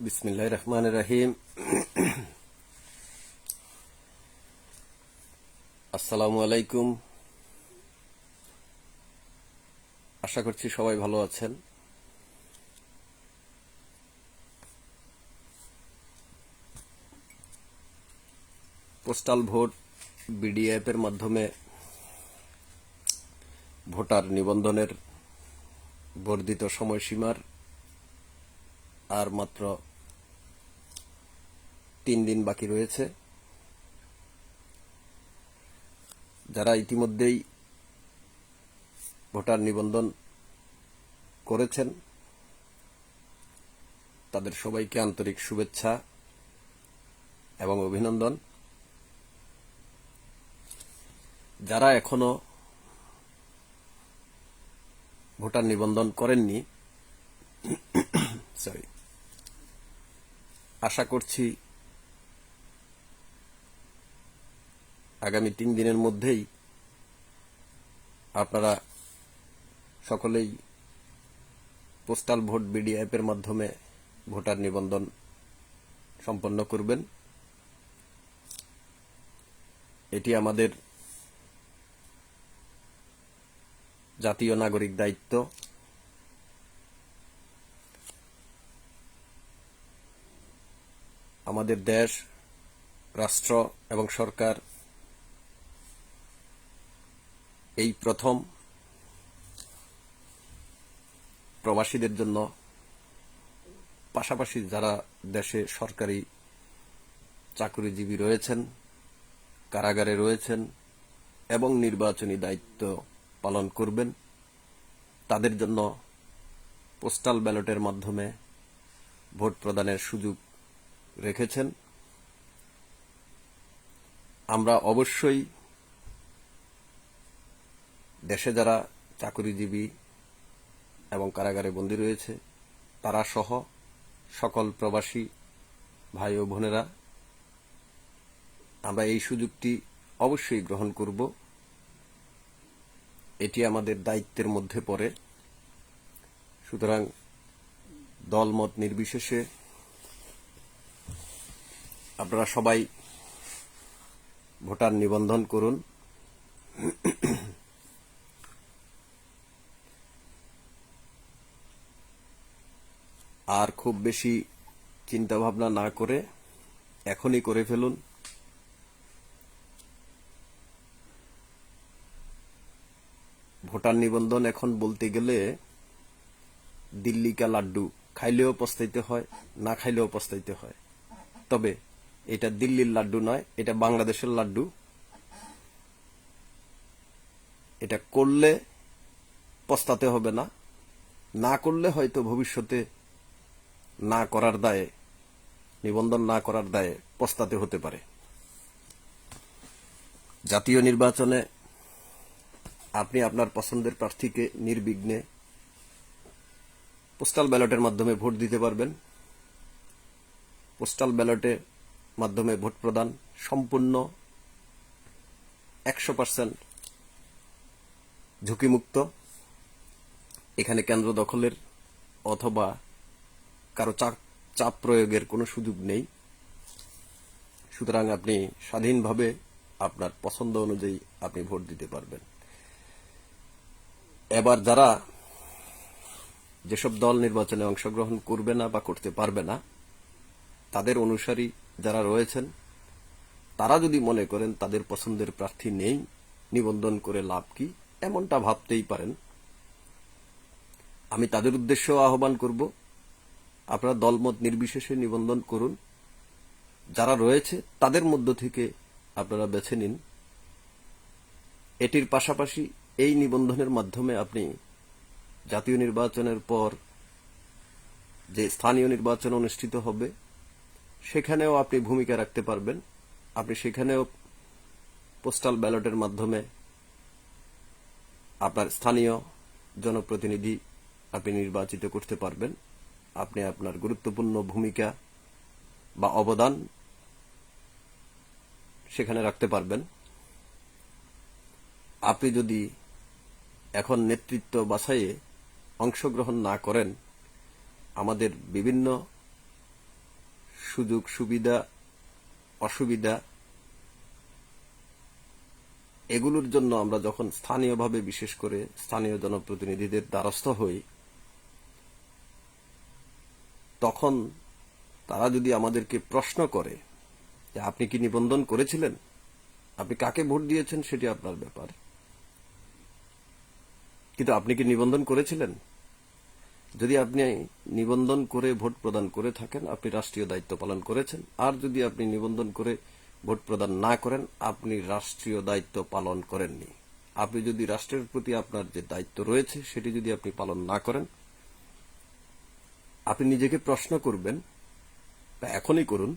বিসমিল্লাহির রহমানির রহিম। আসসালামু আলাইকুম। আশা করছি সবাই ভালো আছেন। পোস্টাল ভোট বিডি অ্যাপের মাধ্যমে ভোটার নিবন্ধনের বর্ধিত সময়সীমার আর মাত্র 3 দিন বাকি রয়েছে। যারা ইতিমধ্যেই ভোটার নিবন্ধন করেছেন তাদের সবাইকে আন্তরিক শুভেচ্ছা এবং অভিনন্দন। যারা এখনো ভোটার নিবন্ধন করেননি, আশা করছি আগামী 3 দিনের মধ্যেই আপনারা সকলেই পোস্টাল ভোট বিডি অ্যাপের মাধ্যমে ভোটার নিবন্ধন সম্পন্ন করবেন। এটি আমাদের জাতীয় নাগরিক দায়িত্ব। আমাদের দেশ, রাষ্ট্র এবং সরকার এই প্রথম প্রবাসীদের জন্য, পাশাপাশি যারা দেশে সরকারি চাকরিজীবী রয়েছেন, কারাগারে রয়েছেন এবং নির্বাচনী দায়িত্ব পালন করবেন, তাদের জন্য পোস্টাল ব্যালটের মাধ্যমে ভোট প্রদানের সুযোগ রেখেছেন। আমরা অবশ্যই দেশে যারা চাকরিজীবী এবং কারাগারে বন্দী রয়েছে তারা সহ সকল প্রবাসী ভাই ও বোনেরা আমরা এই সুযোগটি অবশ্যই গ্রহণ করব। এটি আমাদের দায়িত্বের মধ্যে পড়ে। সুতরাং দলমত নির্বিশেষে আপনারা সবাই ভোটার নিবন্ধন করুন। আর খুব বেশি চিন্তা ভাবনা না করে এখনই করে ফেলুন। ভোটার নিবন্ধন এখন বলতে গেলে দিল্লি কা লাড্ডু, খাইলেও পস্তাইতে হয়, না খাইলেও পস্তাইতে হয়। তবে এটা দিল্লির লাড্ডু নয়, এটা বাংলাদেশের লাড্ডু। এটা করলে পস্তাতে হবে না, না করলে হয়তো ভবিষ্যতে না করার দায়ে, নিবন্ধন না করার দায়ে পস্তাতে হতে পারে। জাতীয় নির্বাচনে আপনি আপনার পছন্দের প্রার্থীকে নির্বিঘ্নে পোস্টাল ব্যালটের মাধ্যমে ভোট দিতে পারবেন। পোস্টাল ব্যালটের মাধ্যমে ভোট প্রদান সম্পূর্ণ 100% ঝুঁকিমুক্ত। এখানে কেন্দ্র দখলের অথবা কারো চাপ প্রয়োগের কোনো সুযোগ নেই। সুতরাং আপনি স্বাধীনভাবে আপনার পছন্দ অনুযায়ী আপনি ভোট দিতে পারবেন। এবার যারা যেসব দল নির্বাচনে অংশগ্রহণ করবে না বা করতে পারবে না, তাদের অনুসারী যারা রয়েছেন তারা যদি মনে করেন তাদের পছন্দের প্রার্থী নেই, নিবন্ধন করে লাভ কি, এমনটা ভাবতেই পারেন। আমি তাদের উদ্দেশ্যেও আহ্বান করব, আপনারা দলমত নির্বিশেষে নিবন্ধন করুন। যারা রয়েছে তাদের মধ্য থেকে আপনারা বেছে নিন। এটির পাশাপাশি এই নিবন্ধনের মাধ্যমে আপনি জাতীয় নির্বাচনের পর যে স্থানীয় নির্বাচন অনুষ্ঠিত হবে সেখানেও আপনি ভূমিকা রাখতে পারবেন। আপনি সেখানেও পোস্টাল ব্যালটের মাধ্যমে আপনার স্থানীয় জনপ্রতিনিধি আপনি নির্বাচিত করতে পারবেন। আপনি আপনার গুরুত্বপূর্ণ ভূমিকা বা অবদান সেখানে রাখতে পারবেন। আপনি যদি এখন নেতৃত্ব বাছাইয়ে অংশগ্রহণ না করেন, আমাদের বিভিন্ন সুযোগ সুবিধা অসুবিধা এগুলোর জন্য আমরা যখন স্থানীয়ভাবে বিশেষ করে স্থানীয় জনপ্রতিনিধিদের দ্বারস্থ হই, তখন তারা যদি আমাদেরকে প্রশ্ন করে যে আপনি কি নিবন্ধন করেছিলেন, আপনি কাকে ভোট দিয়েছেন সেটি আপনার ব্যাপার, কিন্তু আপনি কি নিবন্ধন করেছিলেন? যদি আপনি নিবন্ধন করে ভোট প্রদান করে থাকেন, আপনি রাষ্ট্রীয় দায়িত্ব পালন করেছেন। আর যদি আপনি নিবন্ধন করে ভোট প্রদান না করেন, আপনি রাষ্ট্রীয় দায়িত্ব পালন করেননি। আপনি যদি রাষ্ট্রের প্রতি আপনার যে দায়িত্ব রয়েছে সেটি যদি আপনি পালন না করেন, আপনি নিজেকে প্রশ্ন করবেন, বা এখনই করুন,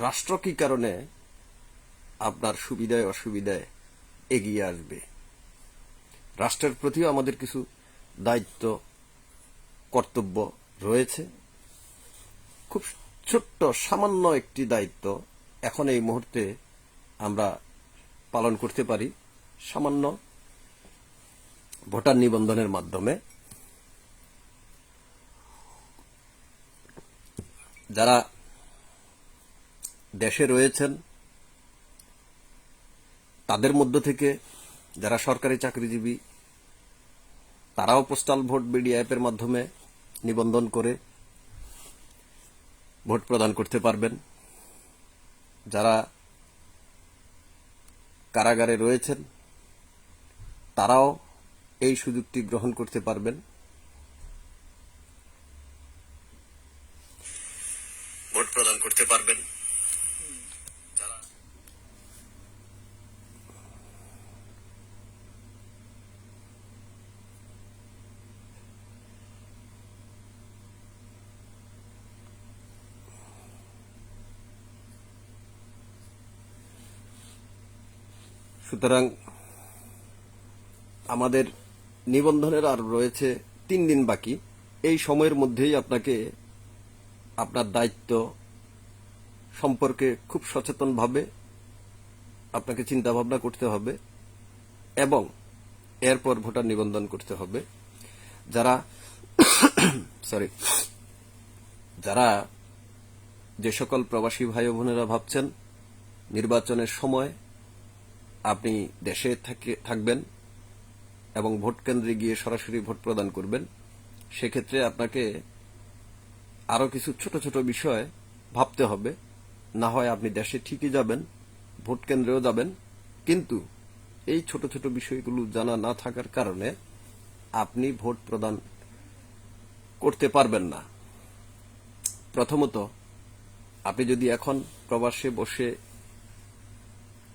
রাষ্ট্র কি কারণে আপনার সুবিধায় অসুবিধায় এগিয়ে আসবে? রাষ্ট্রের প্রতিও আমাদের কিছু দায়িত্ব কর্তব্য রয়েছে। খুব ছোট্ট সামান্য একটি দায়িত্ব এখন এই মুহূর্তে আমরা পালন করতে পারি, সামান্য ভোটার নিবন্ধনের মাধ্যমে। যারা দেশে রয়েছেন তাদের মধ্য থেকে যারা সরকারি চাকরিজীবী, তারাও পোস্টাল ভোট বিডি অ্যাপের মাধ্যমে নিবন্ধন করে ভোট প্রদান করতে পারবেন। যারা কারাগারে রয়েছেন তারাও এই সুযোগটি গ্রহণ করতে পারবেন, ভোট প্রদান করতে পারবেন। সুতরাং আমাদের নিবন্ধনের আর রয়েছে 3 দিন বাকি। এই সময়ের মধ্যেই আপনাকে আপনার দায়িত্ব সম্পর্কে খুব সচেতনভাবে আপনাকে চিন্তা ভাবনা করতে হবে এবং এরপর ভোটার নিবন্ধন করতে হবে। যারা যারা যে সকল প্রবাসী ভাই বোনেরা ভাবছেন নির্বাচনের সময় আপনি দেশে থাকবেন এবং ভোট কেন্দ্রে গিয়ে সরাসরি ভোট প্রদান করবেন, সেক্ষেত্রে আপনাকে আরো কিছু ছোট ছোট বিষয় ভাবতে হবে। না হয় আপনি দেশে ঠিকই যাবেন, ভোট কেন্দ্রেও যাবেন, কিন্তু এই ছোট ছোট বিষয়গুলো জানা না থাকার কারণে আপনি ভোট প্রদান করতে পারবেন না। প্রথমত, আপনি যদি এখন প্রবাসে বসে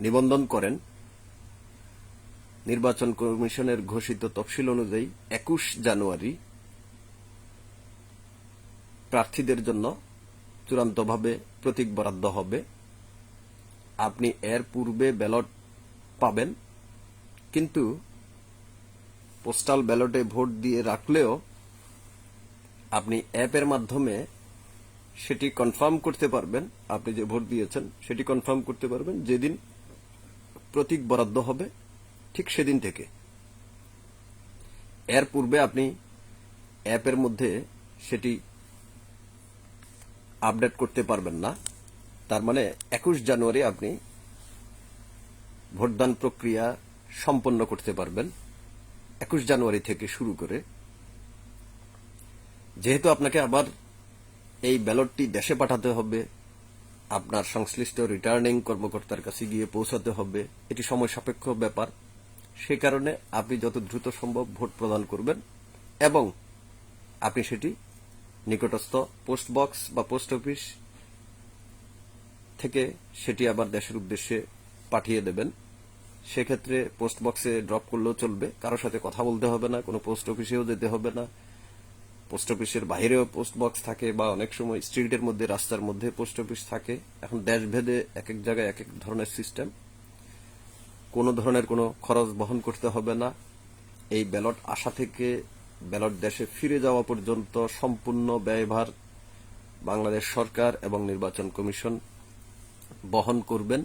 নিবন্ধন করেন, নির্বাচন কমিশনের ঘোষিত তফসিল অনুযায়ী 21 জানুয়ারি প্রার্থীদের জন্য চূড়ান্তভাবে প্রতীক বরাদ্দ হবে। আপনি এর পূর্বে ব্যালট পাবেন, কিন্তু পোস্টাল ব্যালটে ভোট দিয়ে রাখলেও আপনি অ্যাপের মাধ্যমে সেটি কনফার্ম করতে পারবেন, আপনি যে ভোট দিয়েছেন সেটি কনফার্ম করতে পারবেন যেদিন প্রতীক বরাদ্দ হবে ঠিক সেদিন থেকে। এর পূর্বে আপনি অ্যাপের মধ্যে সেটি আপডেট করতে পারবেন না। তার মানে 21 জানুয়ারি আপনি ভোটদান প্রক্রিয়া সম্পন্ন করতে পারবেন 21 জানুয়ারি থেকে শুরু করে। যেহেতু আপনাকে আবার এই ব্যালটটি দেশে পাঠাতে হবে, আপনার সংশ্লিষ্ট রিটার্নিং কর্মকর্তার কাছে গিয়ে পৌঁছাতে হবে, এটি সময় সাপেক্ষ ব্যাপার। সে কারণে আপনি যত দ্রুত সম্ভব ভোট প্রদান করবেন এবং আপনি সেটি নিকটস্থ পোস্ট বক্স বা পোস্ট অফিস থেকে সেটি আবার দেশের উদ্দেশ্যে পাঠিয়ে দেবেন। সেক্ষেত্রে পোস্ট বক্সে ড্রপ করলেও চলবে, কারোর সাথে কথা বলতে হবে না, কোনো পোস্ট অফিসেও যেতে হবে না। পোস্ট অফিসের বাইরেও পোস্ট বক্স থাকে বা অনেক সময় স্ট্রিটের মধ্যে রাস্তার মধ্যে পোস্ট অফিস থাকে। এখন দেশভেদে এক এক জায়গায় এক এক ধরনের সিস্টেম। কোনো ধরনের কোনো খরচ বহন করতে হবে না। এই ব্যালট আসা থেকে ব্যালট দেশে ফিরে যাওয়া পর্যন্ত সম্পূর্ণ ব্যয়ভার বাংলাদেশ সরকার এবং নির্বাচন কমিশন বহন করবেন।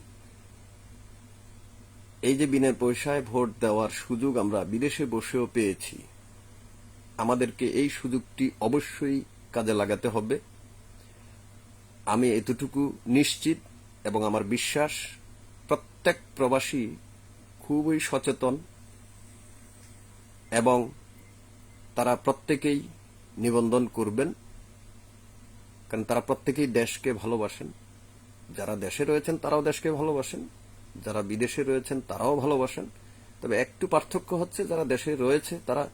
এই যে বিনা পয়সায় ভোট দেওয়ার সুযোগ আমরা বিদেশে বসেও পেয়েছি, আমাদেরকে এই সুযোগটি অবশ্যই কাজে লাগাতে হবে আমি এতটুকু নিশ্চিত এবং আমার বিশ্বাস প্রত্যেক প্রবাসী খুবই সচেতন এবং তারা প্রত্যেকেই নিবন্ধন করবেন, কারণ তারা প্রত্যেকেই দেশকে ভালোবাসেন। যারা দেশে রয়েছেন তারাও দেশকে ভালোবাসেন, যারা বিদেশে রয়েছেন তারাও ভালোবাসেন। তবে একটু পার্থক্য হচ্ছে, যারা দেশে রয়েছে তারা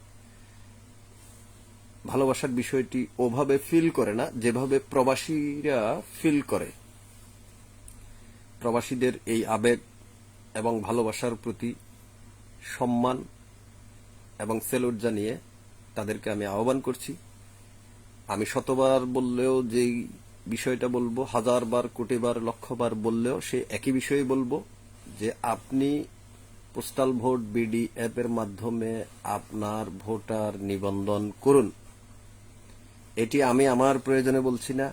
ভালোবাসার বিষয়টি ওভাবে ফিল করে না যেভাবে প্রবাসীরা ফিল করে। প্রবাসীদের এই আবেগ এবং ভালোবাসার প্রতি সম্মান এবং সেলুট জানিয়ে তাদেরকে আমি আহ্বান করছি। আমি শতবার বললেও যেই বিষয়টা বলবো, হাজারবার, কোটিবার, লক্ষবার বললেও সে একই বিষয়ে বলবো যে আপনি পোস্টাল ভোট বিডি অ্যাপের মাধ্যমে আপনার ভোটার নিবন্ধন করুন। এটি আমি আমার প্রয়োজনে বলছি না,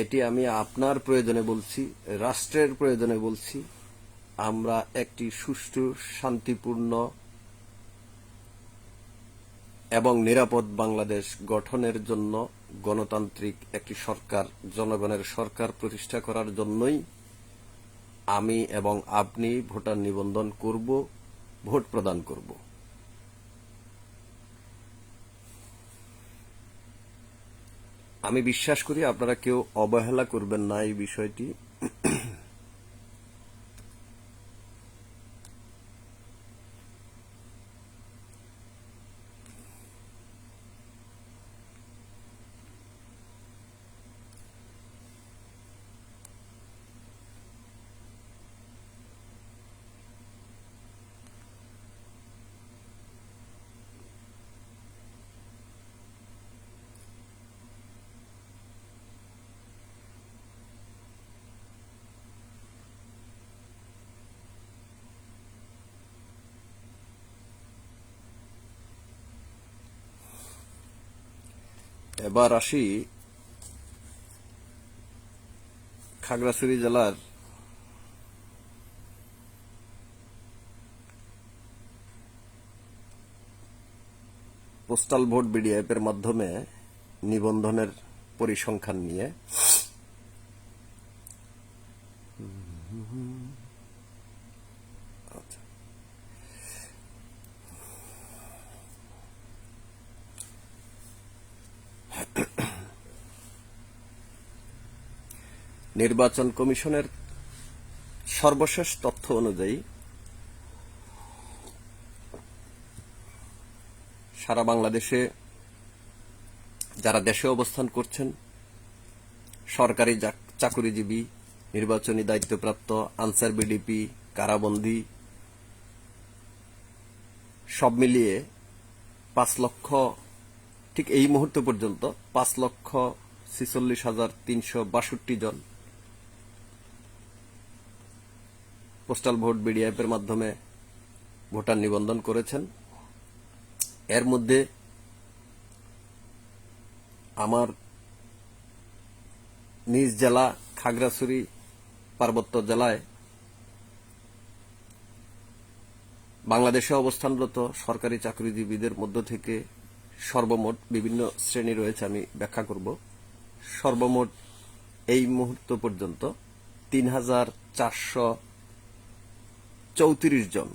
এটি আমি আপনার প্রয়োজনে বলছি, রাষ্ট্রের প্রয়োজনে বলছি। আমরা একটি সুষ্ঠু, শান্তিপূর্ণ এবং নিরাপদ বাংলাদেশ গঠনের জন্য গণতান্ত্রিক একটি সরকার, জনগণের সরকার প্রতিষ্ঠা করার জন্যই আমি এবং আপনি ভোটার নিবন্ধন করব, ভোট প্রদান করব। আমি বিশ্বাস করি আপনারা কেউ অবহেলা করবেন না এই বিষয়টি। এবার আসি খাগড়াছড়ি জেলার পোস্টাল ভোট বিডি অ্যাপের মাধ্যমে নিবন্ধনের পরিসংখ্যান নিয়ে। নির্বাচন কমিশনের সর্বশেষ তথ্য অনুযায়ী সারা বাংলাদেশে যারা দেশে অবস্থান করছেন, সরকারি চাকুরিজীবী, নির্বাচনী দায়িত্বপ্রাপ্ত, আনসার বিডিপি, কারাবন্দী, সব মিলিয়ে 5 লক্ষ, ঠিক এই মুহূর্ত পর্যন্ত 5,46,362 জন পোস্টাল ভোট বিডি অ্যাপের মাধ্যমে ভোটার নিবন্ধন করেছেন। এর মধ্যে আমার নিজ জেলা খাগড়াছড়ি পার্বত্য জেলায় বাংলাদেশে অবস্থানরত সরকারি চাকরিজীবীদের মধ্য থেকে সর্বমোট বিভিন্ন শ্রেণী রয়েছে, আমি ব্যাখ্যা করব। সর্বমোট এই মুহূর্ত পর্যন্ত 3,434 জন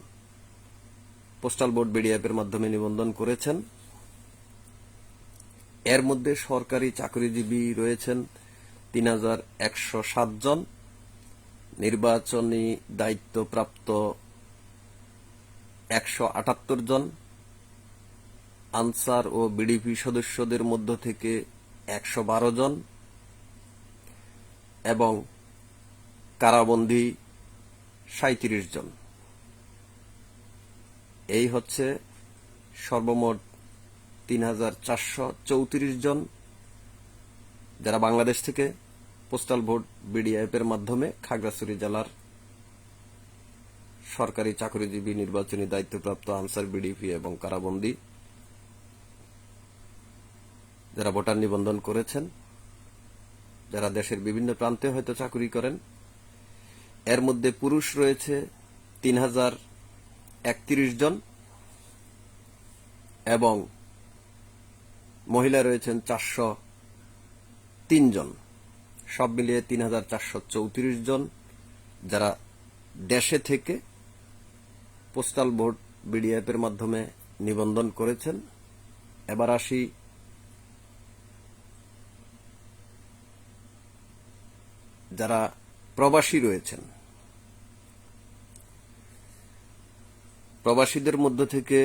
পোস্টাল ভোট বিডি অ্যাপের মাধ্যমে নিবন্ধন করেছেন। এর মধ্যে সরকারি চাকরিজীবী রয়েছেন 3,107 জন, নির্বাচনী দায়িত্বপ্রাপ্ত 178 জন, আনসার ও বিডিপি সদস্যদের মধ্য থেকে 112 জন এবং কারাবন্দী 37 জন। এই হচ্ছে সর্বমোট 3,434 জন যারা বাংলাদেশ থেকে পোস্টাল ভোট বিডি অ্যাপের মাধ্যমে খাগড়াছড়ি জেলার সরকারি চাকরিজীবী, নির্বাচনী দায়িত্বপ্রাপ্ত, আনসার বিডিপি এবং কারাবন্দী যারা ভোটার নিবন্ধন করেছেন, যারা দেশের বিভিন্ন প্রান্তে হয়তো চাকরি করেন। এর মধ্যে পুরুষ রয়েছে 3,031 জন এবং মহিলা রয়েছেন 403 জন। সব মিলিয়ে 3,434 জন যারা দেশে থেকে পোস্টাল ভোট বিডিএফ-এর মাধ্যমে নিবন্ধন করেছেন। এবার আসি যারা প্রবাসী রয়েছেন। প্রবাসীদের মধ্য থেকে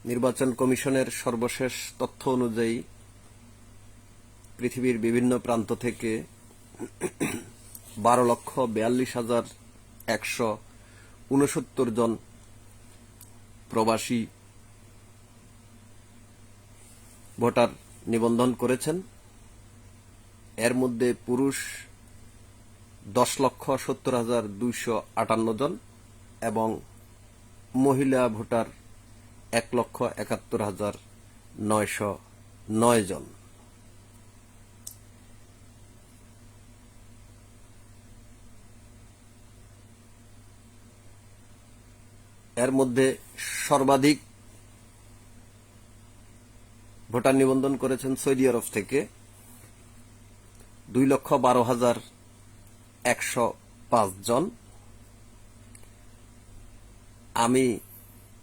নির্বাচন কমিশনের সর্বশেষ তথ্য অনুযায়ী পৃথিবীর বিভিন্ন প্রান্ত থেকে 12,42,169 জন প্রবাসী ভোটার নিবন্ধন করেছেন। এর মধ্যে পুরুষ 10,70,258 জন এবং মহিলা ভোটার 1,71,909 জন। এর মধ্যে সর্বাধিক ভোটার নিবন্ধন করেছেন সৌদি আরব থেকে 2,12,105 জন। আমি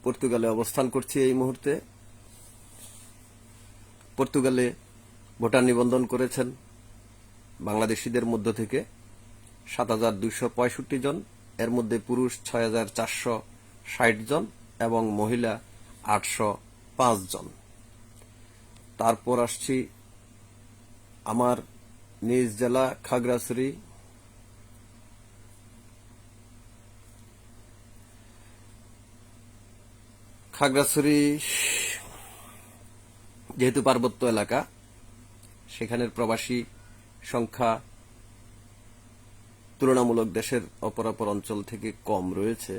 পর্তুগালে অবস্থান করছি এই মুহূর্তে। পর্তুগালে ভোটার নিবন্ধন করেছেন বাংলাদেশিদের মধ্য থেকে 7,265 জন। এর মধ্যে পুরুষ 6,460 জন এবং মহিলা 805 জন। তারপর আসছি আমার নিজ জেলা খাগড়াছড়ি। খাগড়াছড়ি যেহেতু পার্বত্য এলাকা, সেখানের প্রবাসী সংখ্যা তুলনামূলক দেশের অপরাপর অঞ্চল থেকে কম রয়েছে,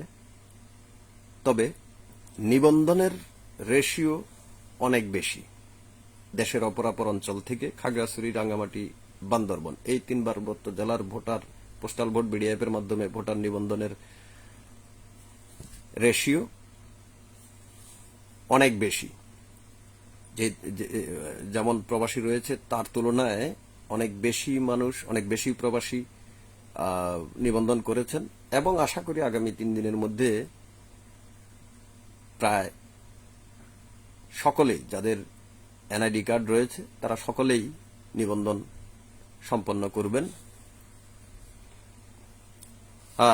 তবে নিবন্ধনের রেশিও অনেক বেশি দেশের অপরাপর অঞ্চল থেকে। খাগড়াছড়ি, রাঙ্গামাটি, বান্দরবন এই 3 পার্বত্য জেলার ভোটার পোস্টাল ভোট বিডিএফ-এর মাধ্যমে ভোটার নিবন্ধনের রেশিও অনেক বেশি। যেমন প্রবাসী রয়েছে তার তুলনায় অনেক বেশি মানুষ, অনেক বেশি প্রবাসী নিবন্ধন করেছেন এবং আশা করি আগামী 3 দিনের মধ্যে প্রায় সকলেই, যাদের এনআইডি কার্ড রয়েছে তারা সকলেই নিবন্ধন সম্পন্ন করবেন।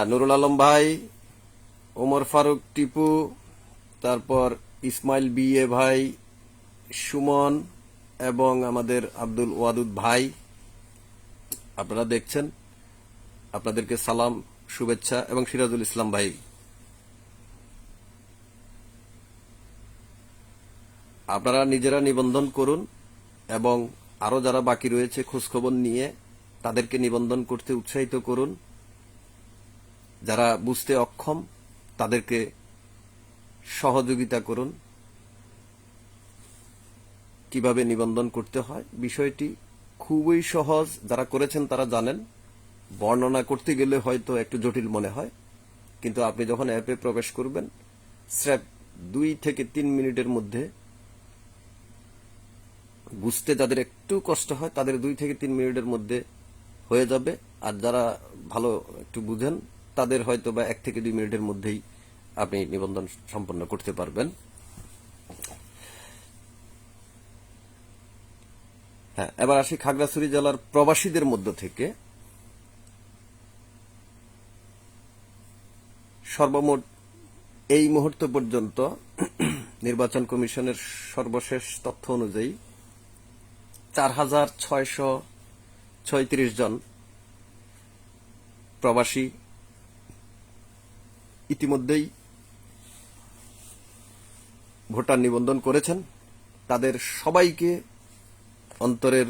নুরুল আলম ভাই, ওমর ফারুক টিপু, তারপর ইসমাইল বিএ ভাই, সুমন এবং আমাদের আব্দুল ওয়াদুদ ভাই, আপনারা দেখছেন, আপনাদেরকে সালাম, শুভেচ্ছা। এবং সিরাজুল ইসলাম ভাই, আপনারা নিজেরা নিবন্ধন করুন এবং আরো যারা বাকি রয়েছে খোঁজখবর নিয়ে তাদেরকে নিবন্ধন করতে উৎসাহিত করুন। যারা বুঝতে অক্ষম তাদেরকে সহযোগিতা করুন কিভাবে নিবন্ধন করতে হয়। বিষয়টি খুবই সহজ, যারা করেছেন তারা জানেন। বর্ণনা করতে গেলে হয়তো একটু জটিল মনে হয়, কিন্তু আপনি যখন অ্যাপে প্রবেশ করবেন স্রেফ 2 থেকে 3 মিনিটের মধ্যে, বুঝতে যাদের একটু কষ্ট হয় তাদের 2 থেকে 3 মিনিটের মধ্যে হয়ে যাবে। আর যারা ভালো একটু বুঝেন তাদের হয়তো বা 1 থেকে 2 মিনিটের মধ্যেই আপনি নিবন্ধন সম্পন্ন করতে পারবেন। হ্যাঁ, এবার আসি খাগড়াছড়ি জেলার প্রবাসীদের মধ্য থেকে সর্বমোট এই মুহূর্ত পর্যন্ত নির্বাচন কমিশনের সর্বশেষ তথ্য অনুযায়ী 4,636 জন প্রবাসী ইতিমধ্যেই ভোটার নিবন্ধন করেছেন। তাদের সবাইকে অন্তরের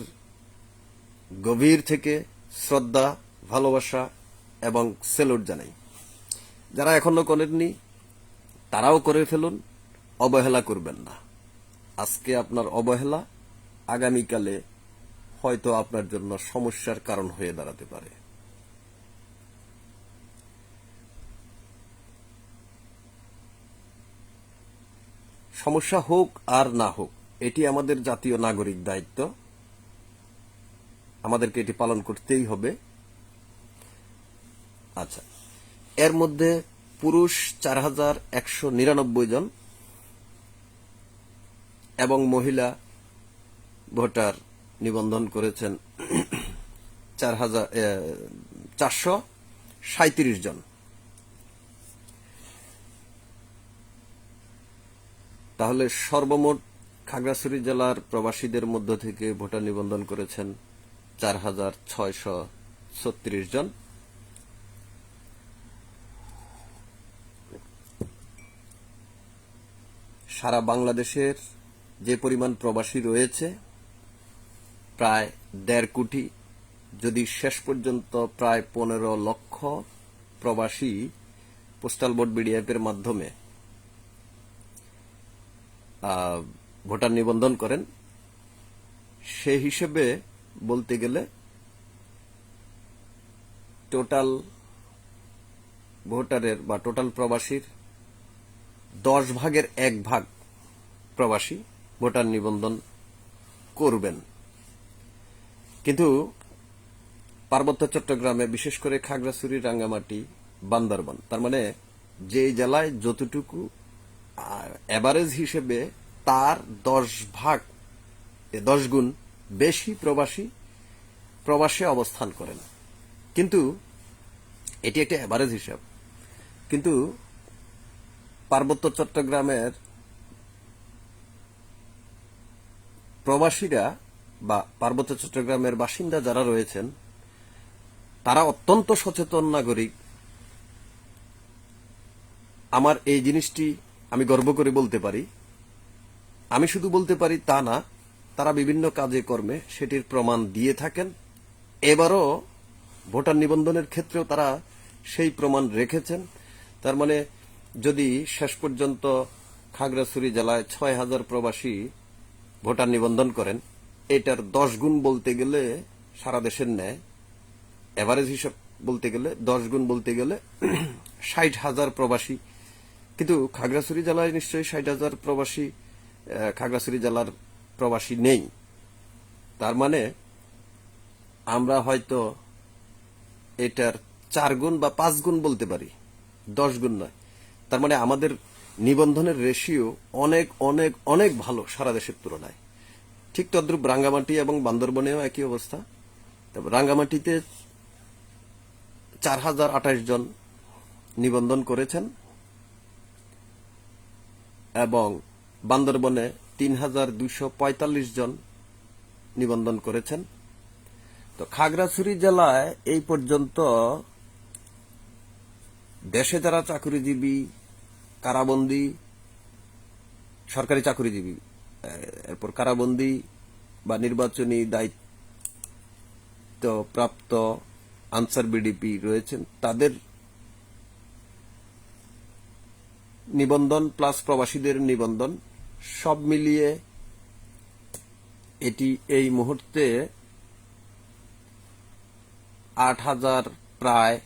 গভীর থেকে শ্রদ্ধা, ভালোবাসা এবং স্যালুট জানাই। যারা এখনো করেননি তারাও করে ফেলুন, অবহেলা করবেন না। আজকে আপনার অবহেলা আগামীকালে হয়তো আপনার জন্য সমস্যার কারণ হয়ে দাঁড়াতে পারে। সমস্যা হোক আর না হোক, এটি আমাদের জাতীয় নাগরিক দায়িত্ব। আমাদেরকে এটি পালন করতেই হবে। আচ্ছা, এর মধ্যে পুরুষ 4199 জন এবং মহিলা ভোটার নিবন্ধন করেছেন 437 জন। তাহলে সর্বমোট খাগড়াছড়ি জেলার প্রবাসীদের মধ্য থেকে ভোটার নিবন্ধন করেছেন 4636 জন। সারা বাংলাদেশের যে পরিমাণ প্রবাসী রয়েছে প্রায় 1.5 কোটি, যদি শেষ পর্যন্ত প্রায় 15 লক্ষ প্রবাসী পোস্টাল ভোট বিডিএফ এর মাধ্যমে ভোটার নিবন্ধন করেন, সে হিসেবে বলতে গেলে টোটাল ভোটারের বা টোটাল প্রবাসীর 10 ভাগের 1 ভাগ প্রবাসী ভোটার নিবন্ধন করবেন। কিন্তু পার্বত্য চট্টগ্রামে, বিশেষ করে খাগড়াছড়ি, রাঙ্গামাটি, বান্দরবান, তার মানে যে জেলায় যতটুকু এভারেজ হিসেবে তার 10 গুণ বেশি প্রবাসী প্রবাসে অবস্থান করেন। কিন্তু এটি একটা এভারেজ হিসাব। কিন্তু পার্বত্য চট্টগ্রামের প্রবাসীরা বা পার্বত্য চট্টগ্রামের বাসিন্দা যারা রয়েছেন তারা অত্যন্ত সচেতন নাগরিক। আমার এই জিনিসটি আমি গর্ব করে বলতে পারি। আমি শুধু বলতে পারি তা না, তারা বিভিন্ন কাজে কর্মে সেটির প্রমাণ দিয়ে থাকেন। এবারও ভোটার নিবন্ধনের ক্ষেত্রেও তারা সেই প্রমাণ রেখেছেন। তার মানে যদি শেষ পর্যন্ত খাগড়াছড়ি জেলায় 6000 প্রবাসী ভোটার নিবন্ধন করেন, এটার 10 গুণ বলতে গেলে সারা দেশের ন্যায় এভারেজ হিসাব বলতে গেলে 10 গুণ বলতে গেলে 60,000 প্রবাসী। কিন্তু খাগড়াছড়ি জেলায় নিশ্চয়ই 60,000 প্রবাসী, খাগড়াছড়ি জেলার প্রবাসী নেই। তার মানে আমরা হয়তো এটার 4 গুণ বা 5 গুণ বলতে পারি, 10 গুণ নয়। তার মানে আমাদের নিবন্ধনের রেশিও অনেক অনেক অনেক ভালো সারা দেশের তুলনায়। ঠিক তদ্রুপ রাঙ্গামাটি এবং বান্দরবনেও একই অবস্থা। রাঙ্গামাটিতে 4028 জন নিবন্ধন করেছেন এবং বান্দরবনে 3245 জন নিবন্ধন করেছেন। তো খাগড়াছড়ি জেলায় এই পর্যন্ত দেশে যারা চাকরিজীবী, কারাবন্দী, সরকারি চাকরিজীবী, এরপর কারাবন্দী বা নির্বাচনী দায়িত্ব প্রাপ্ত আনসার বিডিপি রয়েছেন, তাদের নিবন্ধন প্লাস প্রবাসীদের নিবন্ধন সব মিলিয়ে এটি এই মুহূর্তে প্রায়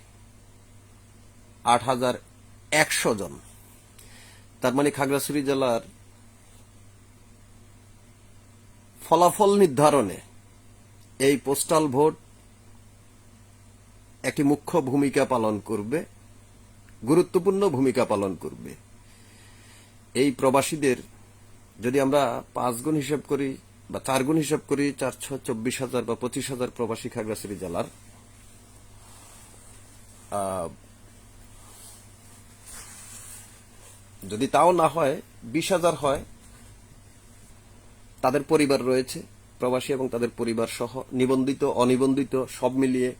8100 জন। তার মানে খাগড়াছড়ি জেলার ফলাফল নির্ধারণে এই পোস্টাল ভোট একটি মুখ্য ভূমিকা পালন করবে, গুরুত্বপূর্ণ ভূমিকা পালন করবে। এই প্রবাসীদের যদি আমরা 5 গুণ হিসাব করি বা 4 গুণ হিসাব করি, 424,000 বা 25,000 প্রবাসী খাগড়াছড়ি জেলার, যদি তাও না হয় 20,000 হয়, তাদের পরিবার রয়েছে প্রবাসী এবং তাদের পরিবার সহ নিবন্ধিত অনিবন্ধিত সব মিলিয়ে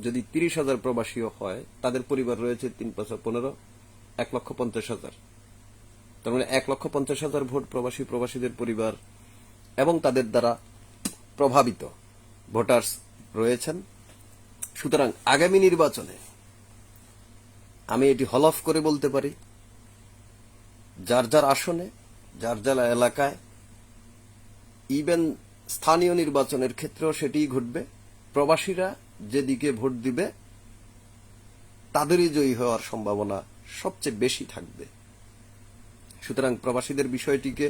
যদি 30,000 প্রবাসীও হয়, তাদের পরিবার রয়েছে 3-5-15, 1,50,000। তার মানে 1,50,000 ভোট প্রবাসীদের পরিবার এবং তাদের দ্বারা প্রভাবিত ভোটার্স রয়েছেন। সুতরাং আগামী নির্বাচনে আমি এটি হলফ করে বলতে পারি, যার যার আসনে, যার যার এলাকায়, ইভেন স্থানীয় নির্বাচনের ক্ষেত্রেও সেটিই ঘটবে। প্রবাসীরা যেদিকে ভোট দিবে তাদেরই জয়ী হওয়ার সম্ভাবনা সবচেয়ে বেশি থাকবে। সুতরাং প্রবাসীদের বিষয়টিকে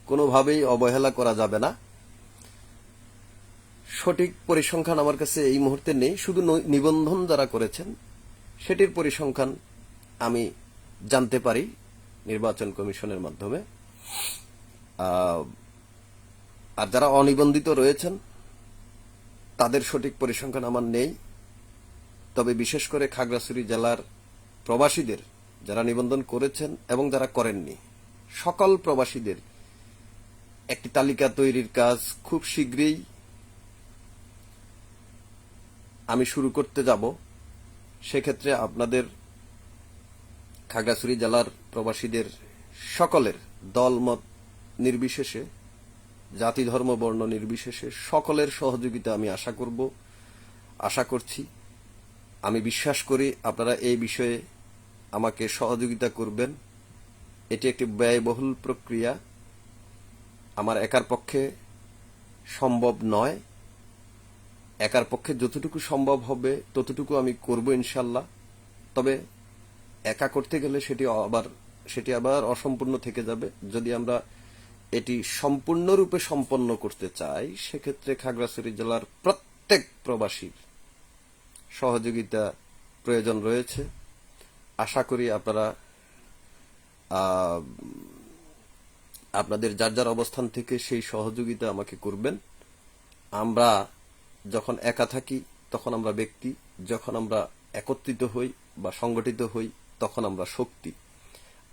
কোনোভাবেই অবহেলা করা যাবে না। সঠিক পরিসংখ্যান আমার কাছে এই মুহূর্তে নেই, শুধু নিবন্ধন যারা করেছেন সেটির পরিসংখ্যান আমি জানতে পারি নির্বাচন কমিশনের মাধ্যমে। আর যারা অনিবন্ধিত রয়েছেন তাদের সঠিক পরিসংখ্যান আমার নেই। তবে বিশেষ করে খাগড়াছড়ি জেলার প্রবাসীদের যারা নিবন্ধন করেছেন এবং যারা করেননি, সকল প্রবাসীদের একটি তালিকা তৈরির কাজ খুব শীঘ্রই আমি শুরু করতে যাব। সেক্ষেত্রে আপনাদের খাগড়াছড়ি জেলার প্রবাসীদের সকলের দলমত নির্বিশেষে, জাতি ধর্ম বর্ণ নির্বিশেষে সকলের সহযোগিতা আমি আশা করছি। আমি বিশ্বাস করি আপনারা এই বিষয়ে আমাকে সহযোগিতা করবেন। এটি একটি ব্যয়বহুল প্রক্রিয়া, আমার একার পক্ষে সম্ভব নয়। একার পক্ষে যতটুকু সম্ভব হবে ততটুকু আমি করব ইনশাল্লাহ। তবে একা করতে গেলে সেটি আবার অসম্পূর্ণ থেকে যাবে। যদি আমরা এটি সম্পূর্ণরূপে সম্পন্ন করতে চাই, সেক্ষেত্রে খাগড়াছড়ি জেলার প্রত্যেক প্রবাসীর সহযোগিতা প্রয়োজন রয়েছে। আশা করি আপনারা আপনাদের যার যার অবস্থান থেকে সেই সহযোগিতা আমাকে করবেন। আমরা যখন একা থাকি তখন আমরা ব্যক্তি, যখন আমরা একত্রিত হই বা সংগঠিত হই তখন আমরা শক্তি।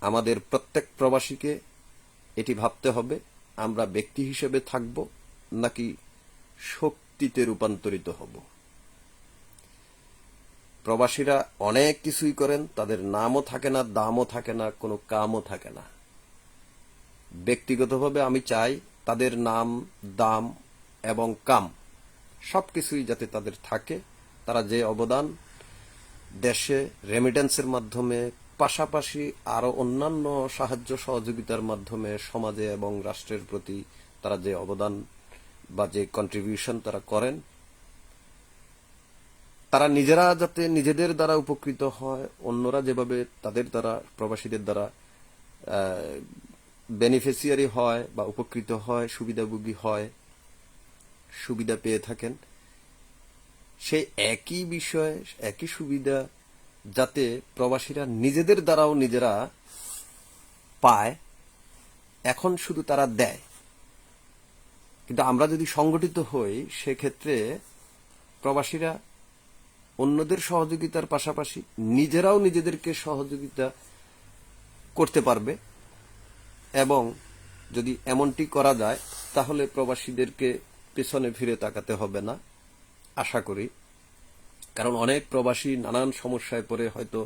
আমাদের প্রত্যেক প্রবাসীকে এটি ভাবতে হবে, আমরা ব্যক্তি হিসেবে থাকব নাকি শক্তিতে রূপান্তরিত হব। প্রবাসীরা অনেক কিছুই করেন, তাদের নামও থাকে না, দামও থাকে না, কোনো কামও থাকে না। ব্যক্তিগতভাবে আমি চাই তাদের নাম, দাম এবং কাম সবকিছুই যাতে তাদের থাকে। তারা যে অবদান দেশে রেমিটেন্সের মাধ্যমে, পাশাপাশি আরো অন্যান্য সাহায্য সহযোগিতার মাধ্যমে সমাজে এবং রাষ্ট্রের প্রতি তারা যে অবদান বা যে কন্ট্রিবিউশন তারা করেন, তারা নিজেরা যাতে নিজেদের দ্বারা উপকৃত হয়, অন্যরা যেভাবে তাদের দ্বারা, প্রবাসীদের দ্বারা বেনিফিশিয়ারি হয় বা উপকৃত হয়, সুবিধাভোগী হয়, সুবিধা পেয়ে থাকেন, সেই একই বিষয়, একই সুবিধা যাতে প্রবাসীরা নিজেদের দ্বারাও নিজেরা পায়। এখন শুধু তারা দেয়, কিন্তু আমরা যদি সংগঠিত হই সেক্ষেত্রে প্রবাসীরা অন্যদের সহযোগিতার পাশাপাশি নিজেরাও নিজেদেরকে সহযোগিতা করতে পারবে। এবং যদি এমনটি করা যায় তাহলে প্রবাসীদেরকে পেছনে ফিরে তাকাতে হবে না আশা করি। কারণ অনেক প্রবাসী নানান সমস্যায় পড়ে হয়তো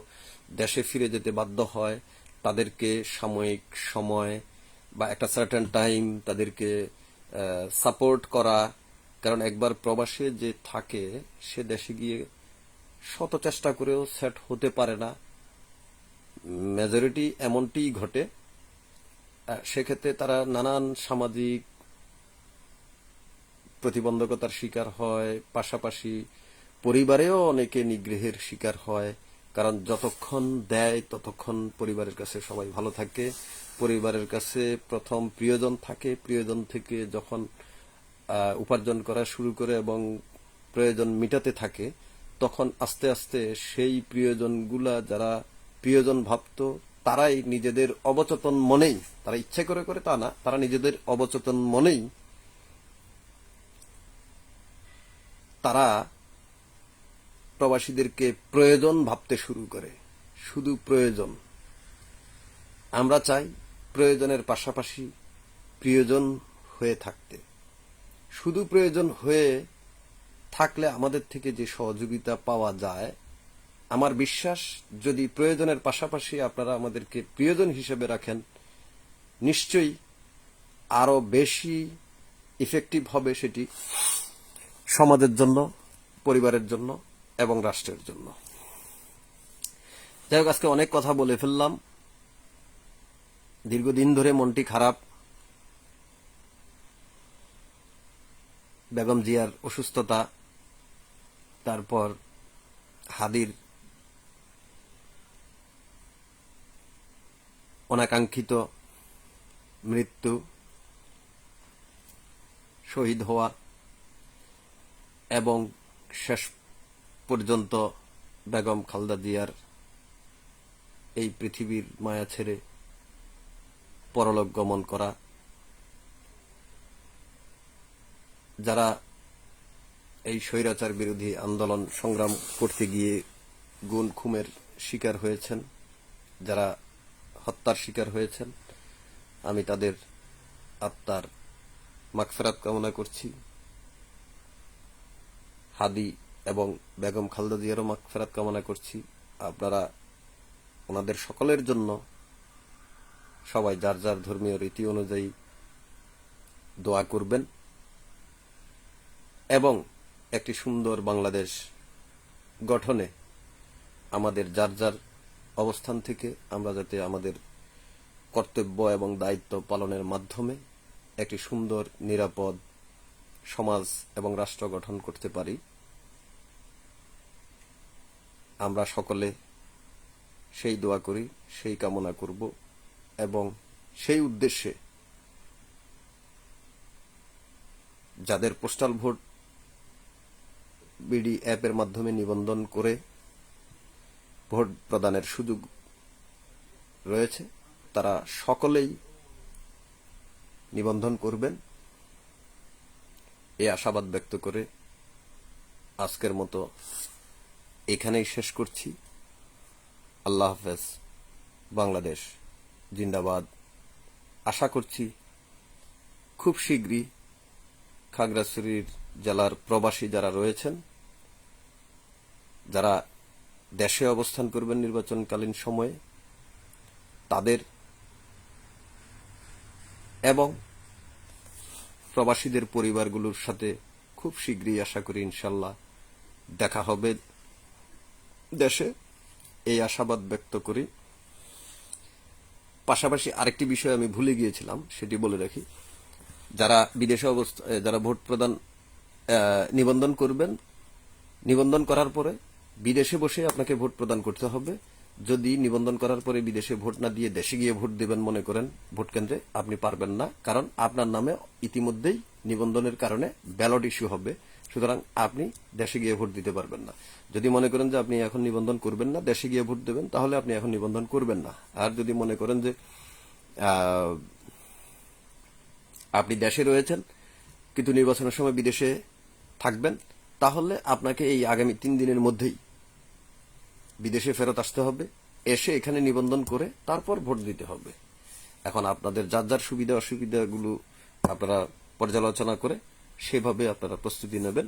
দেশে ফিরে যেতে বাধ্য হয়। তাদেরকে সাময়িক সময় বা একটা সার্টেন টাইম তাদেরকে সাপোর্ট করা, কারণ একবার প্রবাসে যে থাকে সে দেশে গিয়ে শত চেষ্টা করেও সেট হতে পারে না, মেজরিটি এমনটিই ঘটে। সেক্ষেত্রে তারা নানান সামাজিক প্রতিবন্ধকতার শিকার হয়, পাশাপাশি পরিবারেও অনেকে নিগ্রহের শিকার হয়। কারণ যতক্ষণ দেয় ততক্ষণ পরিবারের কাছে সবাই ভালো থাকে, পরিবারের কাছে প্রথম প্রিয়জন থাকে, প্রিয়জন থেকে যখন উপার্জন করা শুরু করে এবং প্রয়োজন মিটাতে থাকে, তখন আস্তে আস্তে সেই প্রিয়জনগুলা, যারা প্রিয়জন ভাবত, তারাই নিজেদের অবচেতন মনেই, তারা ইচ্ছে করে করে তা না, তারা নিজেদের অবচেতন মনেই তারা প্রবাসীদেরকে প্রয়োজন ভাবতে শুরু করে। শুধু প্রয়োজন। আমরা চাই প্রয়োজনের পাশাপাশি প্রিয়জন হয়ে থাকতে। শুধু প্রয়োজন হয়ে থাকলে আমাদের থেকে যে সহযোগিতা পাওয়া যায়, আমার বিশ্বাস যদি প্রয়োজনের পাশাপাশি আপনারা আমাদেরকে প্রিয়জন হিসেবে রাখেন, নিশ্চয়ই আরো বেশি ইফেক্টিভ হবে সেটি সমাজের জন্য, পরিবারের জন্য এবং রাষ্ট্রের জন্য। যাই হোক, আজকে অনেক কথা বলে ফেললাম। দীর্ঘদিন ধরে মনটি খারাপ। বেগম জিয়ার অসুস্থতা, তারপর হাদির অনাকাঙ্ক্ষিত মৃত্যু, শহীদ হওয়া, এবং শেষ পর্যন্ত বেগম খালেদা জিয়ার এই পৃথিবীর মায়া ছেড়ে পরলোক গমন করা, যারা এই স্বৈরাচার বিরোধী আন্দোলন সংগ্রাম করতে গিয়ে গুম খুনের শিকার হয়েছেন, যারা হত্যার শিকার হয়েছেন, আমি তাদের আত্মার মাগফিরাত কামনা করছি। হাদি এবং বেগম খালেদা জিয়ারও মাগফিরাত কামনা করছি। আপনারা ওনাদের সকলের জন্য সবাই যার যার ধর্মীয় রীতি অনুযায়ী দোয়া করবেন এবং একটি সুন্দর বাংলাদেশ গঠনে আমাদের যার যার অবস্থান থেকে আমরা যাতে আমাদের কর্তব্য এবং দায়িত্ব পালনের মাধ্যমে একটি সুন্দর নিরাপদ সমাজ এবং রাষ্ট্র গঠন করতে পারি, আমরা সকলে সেই দোয়া করি, সেই কামনা করব এবং সেই উদ্দেশ্যে যাদের পোস্টাল ভোট বিডি অ্যাপের মাধ্যমে নিবন্ধন করে ভোট প্রদানের সুযোগ রয়েছে, তারা সকলেই নিবন্ধন করবেন এই আশাবাদ ব্যক্ত করে আজকের মতো এখানেই শেষ করছি। আল্লাহ হাফেজ। বাংলাদেশ জিন্দাবাদ। আশা করছি খুব শীঘ্রই খাগড়াছড়ির জেলার প্রবাসী যারা রয়েছেন, যারা দেশে অবস্থান করবেন নির্বাচনকালীন সময়ে, তাদের এবং প্রবাসীদের পরিবারগুলোর সাথে খুব শীঘ্রই আশা করি ইনশাল্লাহ দেখা হবে দেশে, এই আশাবাদ ব্যক্ত করি। পাশাপাশি আরেকটি বিষয় আমি ভুলে গিয়েছিলাম, সেটি বলে রাখি। যারা বিদেশে যারা ভোট প্রদান নিবন্ধন করবেন, নিবন্ধন করার পরে বিদেশে বসে আপনাকে ভোট প্রদান করতে হবে। যদি নিবন্ধন করার পরে বিদেশে ভোট না দিয়ে দেশে গিয়ে ভোট দেবেন মনে করেন ভোট কেন্দ্রে, আপনি পারবেন না, কারণ আপনার নামে ইতিমধ্যেই নিবন্ধনের কারণে ব্যালট ইস্যু হবে। সুতরাং আপনি দেশে গিয়ে ভোট দিতে পারবেন না। যদি মনে করেন যে আপনি এখন নিবন্ধন করবেন না, দেশে গিয়ে ভোট দেবেন, তাহলে আপনি এখন নিবন্ধন করবেন না। আর যদি মনে করেন যে আপনি দেশে রয়েছেন কিন্তু নির্বাচনের সময় বিদেশে থাকবেন, তাহলে আপনাকে এই আগামী 3 দিনের মধ্যেই বিদেশে ফেরত আসতে হবে, এসে এখানে নিবন্ধন করে তারপর ভোট দিতে হবে। এখন আপনাদের যার যার সুবিধা অসুবিধাগুলো আপনারা পর্যালোচনা করে সেভাবে আপনারা প্রস্তুতি নেবেন।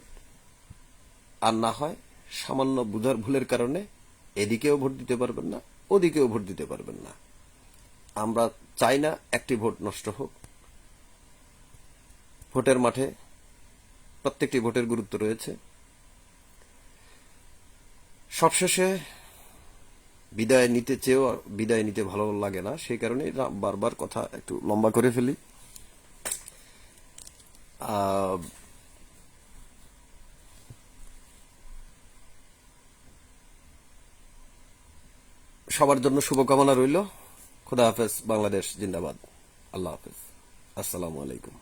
আর না হয় সামান্য বুঝার ভুলের কারণে এদিকেও ভোট দিতে পারবেন না, ওদিকেও ভোট দিতে পারবেন না। আমরা চাই না একটি ভোট নষ্ট হোক। ভোটের মাঠে প্রত্যেকটি ভোটের গুরুত্ব রয়েছে। সবশেষে বিদায় নিতে চেয়েও বিদায় নিতে ভালো লাগে না, সেই কারণে বারবার কথা একটু লম্বা করে ফেলি। সবার জন্য শুভকামনা রইল। খুদা হাফেজ। বাংলাদেশ জিন্দাবাদ। আল্লাহ হাফেজ। আসসালামু আলাইকুম।